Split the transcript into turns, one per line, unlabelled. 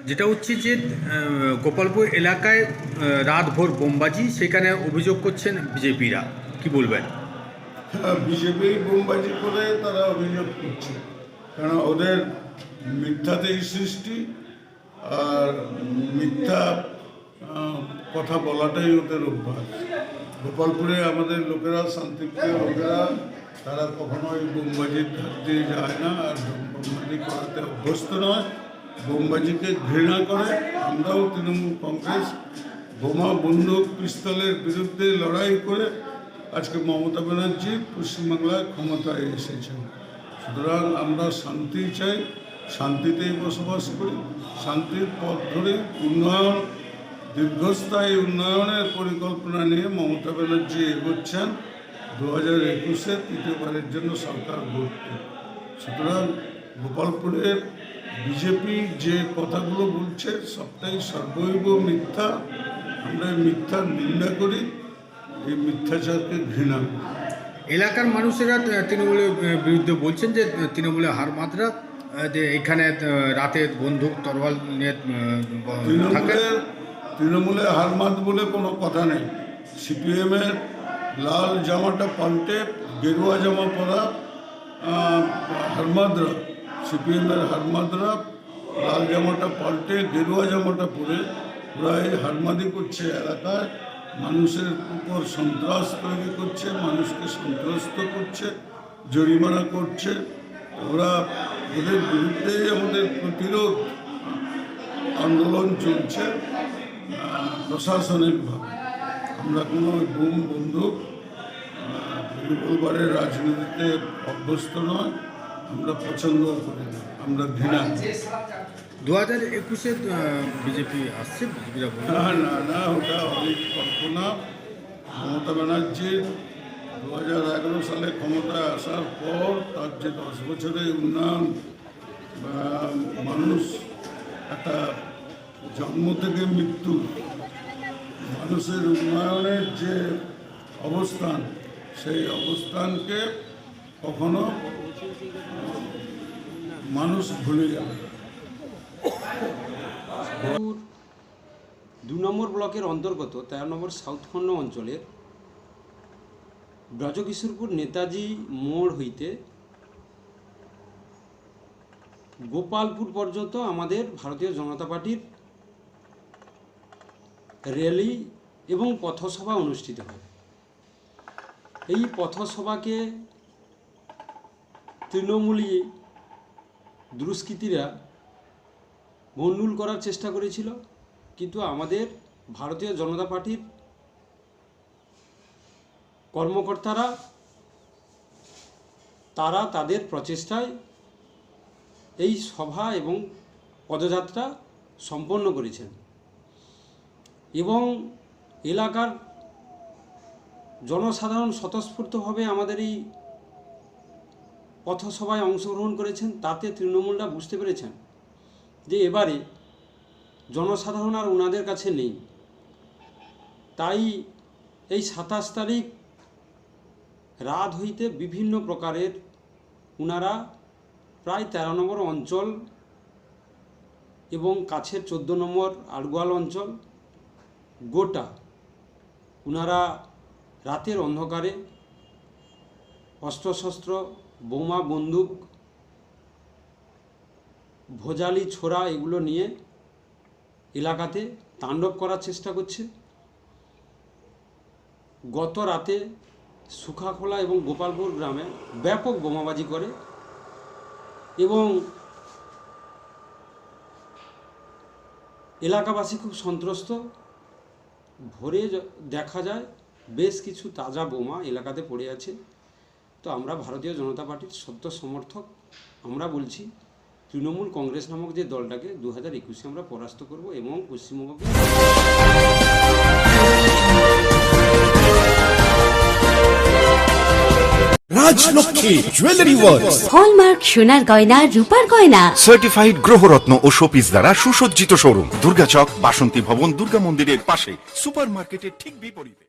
যেটা হচ্ছে যে গোপালপুর এলাকায় রাতভর বোমবাজি, সেখানে অভিযোগ করছেন বিজেপিরা, কি বলবেন?
বিজেপি বোমবাজি করে তারা অভিযোগ করছে, কারণ ওদের মিথ্যাতেই সৃষ্টি আর মিথ্যা কথা বলাটাই ওদের অভ্যাস। গোপালপুরে আমাদের লোকেরা, শান্তিপ্রিয় লোকেরা, তারা কখনোই বোমবাজির ধার দিয়ে যায় না আর বোমবাজি করাতে অভ্যস্ত নয়, বোমবাজিকে ঘৃণা করে। আমরাও তৃণমূল কংগ্রেস বোমা, বন্দুক, পিস্তলের বিরুদ্ধে লড়াই করে আজকে মমতা ব্যানার্জি পশ্চিমবাংলায় ক্ষমতায় এসেছেন। সুতরাং আমরা শান্তি চাই, শান্তিতেই বসবাস করি, শান্তির পথ ধরে উন্নয়ন, দীর্ঘস্থায়ী উন্নয়নের পরিকল্পনা নিয়ে মমতা ব্যানার্জি এগোচ্ছেন 2021-এ তৃতীয়বারের জন্য সরকার গড়তে। সুতরাং গোপালপুরের বিজেপি যে কথাগুলো বলছে সবটাই সর্বৈব মিথ্যা। আমরা মিথ্যার নিন্দা করি, এই মিথ্যাচারকে ঘৃণা করি।
এলাকার মানুষেরা তৃণমূলের বিরুদ্ধে বলছেন যে তৃণমূলের হার মাত্রা, যে এখানে রাতে বন্দুক তরোয়াল নিয়ে থাকে।
তৃণমূলে হারমাত বলে কোনো কথা নেই। সিপিএমের লাল জামাটা পাল্টে গেরুয়া জামা পরা হারমাদরা, সিপিএমের হারমাদরা লাল জামাটা পাল্টে গেরুয়া জামাটা পরে ওরা এই হারমাদি করছে, এলাকায় মানুষের উপর সন্ত্রাস তৈরি করছে, মানুষকে সন্ত্রস্ত করছে, জরিমানা করছে। ওরা ওদের বিরুদ্ধেই আমাদের প্রতিরোধ আন্দোলন চলছে প্রশাসনিকভাবে। আমরা কোনো বোম, বন্দুক, রিভলভারের রাজনীতিতে অভ্যস্ত নয়, আমরা পছন্দও করি না, আমরা ঘৃণা করি।
2021-এ বিজেপি আসছে, বিজেপিরা
না না না, ওটা অনেক কল্পনা। মমতা ব্যানার্জির 2011 সালে ক্ষমতায় আসার পর তার যে 10 বছরের উন্নয়ন, মানুষ একটা জন্ম থেকে মৃত্যু, মানুষের উন্নয়নের যে অবস্থান, সেই অবস্থানকে কখনো মানুষ ভুলে যাবে না।
2 নম্বর ব্লকের অন্তর্গত 13 নম্বর সাউথখণ্ড অঞ্চলের ব্রজকিশোরপুর নেতাজি মোড় হইতে গোপালপুর পর্যন্ত আমাদের ভারতীয় জনতা পার্টির র্যালি এবং পথসভা অনুষ্ঠিত হয়। এই পথসভাকে তৃণমূলী দুষ্কৃতীরা গণ্ডগোল করার চেষ্টা করেছিল, কিন্তু আমাদের ভারতীয় জনতা পার্টির কর্মকর্তারা তাদের প্রচেষ্টায় এই সভা এবং পদযাত্রা সম্পন্ন করেছেন এবং এলাকার জনসাধারণ স্বতঃস্ফূর্তভাবে আমাদের এই পথসভায় অংশগ্রহণ করেছেন। তাতে তৃণমূলরা বুঝতে পেরেছেন যে এবারে জনসাধারণ আর ওনাদের কাছে নেই। তাই এই 27 তারিখ রাত হইতে বিভিন্ন প্রকারের ওনারা প্রায় 13 নম্বর অঞ্চল এবং কাছের 14 নম্বর আড়গোয়াল অঞ্চল গোটা ওনারা রাতের অন্ধকারে অস্ত্রশস্ত্র, বোমা, বন্দুক, ভোজালি, ছোরা এগুলো নিয়ে এলাকাতে তাণ্ডব করার চেষ্টা করছে। গত রাতে সুখাখোলা এবং গোপালপুর গ্রামে ব্যাপক বোমাবাজি করে এবং এলাকাবাসী খুব সন্ত্রস্ত। ভোরে দেখা যায় বেশ কিছু তাজা বোমা এলাকাতে পড়ে আছে। তো আমরা ভারতীয় জনতা পার্টির সত্য সমর্থক। আমরা বলছি তৃণমূল কংগ্রেস নামক যে দলটাকে 2021-এ আমরা পরাস্ত করব এবং পশ্চিমবঙ্গকে
রাজলক্ষ্মী জুয়েলারি ওয়ার্কস,
হলমার্ক সোনার গয়না, রূপার গয়না,
সার্টিফাইড গ্রহরত্ন ও শোপিস দ্বারা সুসজ্জিত শোরুম, দুর্গাচক, বাসন্তী ভবন, দুর্গা মন্দিরের পাশে, সুপার মার্কেটের ঠিক বিপরীতে।